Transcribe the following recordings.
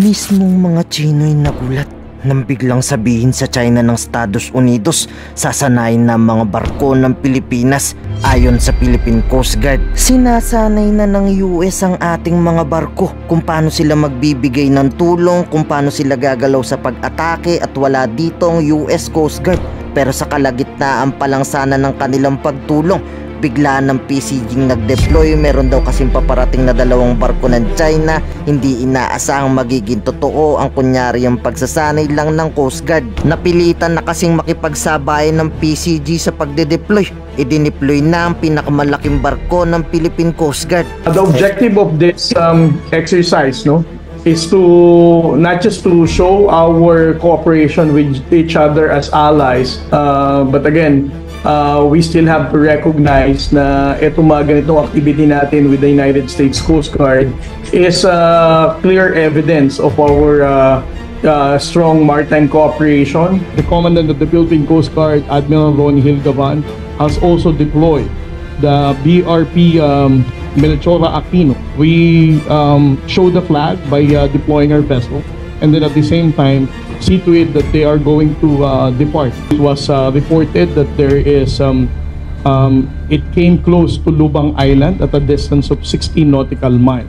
Mismong mga Chino'y nagulat nang biglang sabihin sa China ng Estados Unidos sasanayin na mga barko ng Pilipinas. Ayon sa Philippine Coast Guard, sinasanay na ng US ang ating mga barko kung paano sila magbibigay ng tulong, kung paano sila gagalaw sa pag-atake at wala dito ang US Coast Guard. Pero sa kalagitnaan pa lang sana ng kanilang pagtulong, bigla ng PCG nag-deploy. Meron daw kasing paparating na 2 barko ng China. Hindi inaasahang magiging totoo ang kunyari ang pagsasanay lang ng Coast Guard. Napilitan na kasing makipagsabayan ng PCG sa pagde-deploy. Idineploy na ang pinakamalaking barko ng Philippine Coast Guard. The objective of this exercise is to not just to show our cooperation with each other as allies, but again, we still have to recognize na itong mga ganitong activity natin with the United States Coast Guard is clear evidence of our strong maritime cooperation. The Commandant of the Philippine Coast Guard, Admiral Ronnie Hilgavan, has also deployed the BRP Melchora Aquino. We show the flag by deploying our vessel, and then at the same time see to it that they are going to depart. It was reported that there is it came close to Lubang Island at a distance of 16 nautical miles.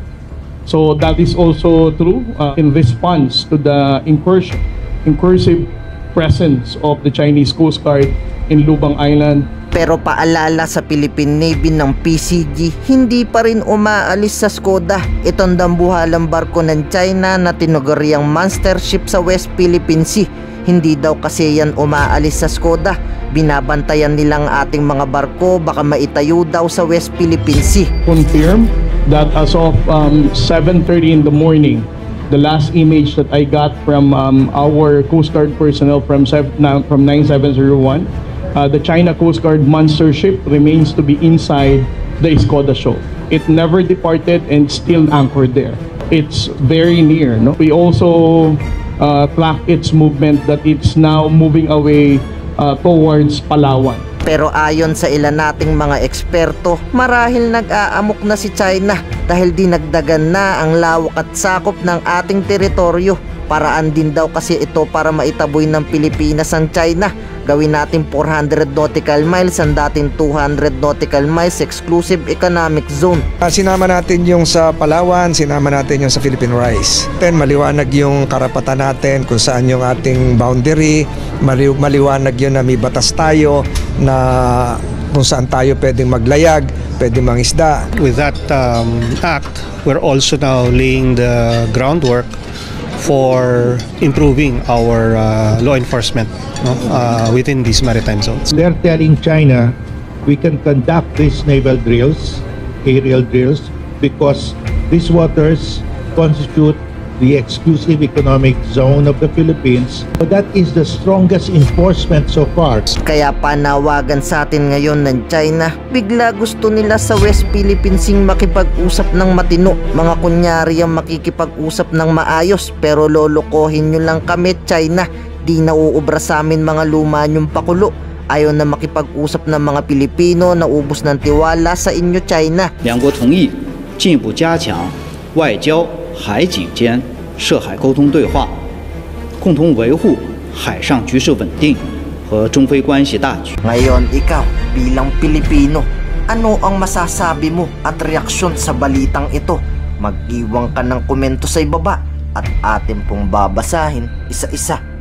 So that is also true in response to the incursive presence of the Chinese Coast Guard in Lubang Island. Pero paalala sa Philippine Navy ng PCG, hindi pa rin umaalis sa Skoda itong dambuhalang barko ng China na tinuguriang monster ship sa West Philippine Sea. Hindi daw kasi yan umaalis sa Skoda. Binabantayan nilang ating mga barko, baka maitayo daw sa West Philippine Sea. Confirm that as of 7:30 in the morning, the last image that I got from our Coast Guard personnel from 9701, the China Coast Guard monster ship remains to be inside the Skoda shoal. It never departed and still anchored there. It's very near. We also track its movement that it's now moving away towards Palawan. Pero ayon sa ilan nating mga eksperto, marahil nag-aamok na si China dahil dinagdagan na ang lawak at sakop ng ating teritoryo. Paraan din daw kasi ito para maitaboy ng Pilipinas ang China. Gawin natin 400 nautical miles ang dating 200 nautical miles exclusive economic zone. Sinama natin yung sa Palawan, sinama natin yung sa Philippine Rise. Then maliwanag yung karapatan natin kung saan yung ating boundary, maliwanag yun na may batas tayo na kung saan tayo pwedeng maglayag, pwedeng mangisda. With that act, we're also now laying the groundwork for improving our law enforcement within these maritime zones. They're telling China we can conduct these naval drills, aerial drills, because these waters constitute the exclusive economic zone of the Philippines. So that is the strongest enforcement so far. Kaya panawagan sa atin ngayon ng China, bigla gusto nila sa West Philippine Sea makipag-usap ng matino. Mga kunyari ang makikipag-usap ng maayos, pero lolokohin nyo lang kami, China. Di nauubra sa amin mga luma nyong pakulo. Ayaw na makipag-usap ng mga Pilipino na ubos ng tiwala sa inyo, China. 两国同意进一步加强外交、海警间涉海沟通对话，共同维护海上局势稳定和中非关系大局。 Ngayon ikaw bilang Pilipino, ano ang masasabi mo at reaksyon sa balitang ito? Mag-iwan ka ng komento sa ibaba at atin pong babasahin isa-isa.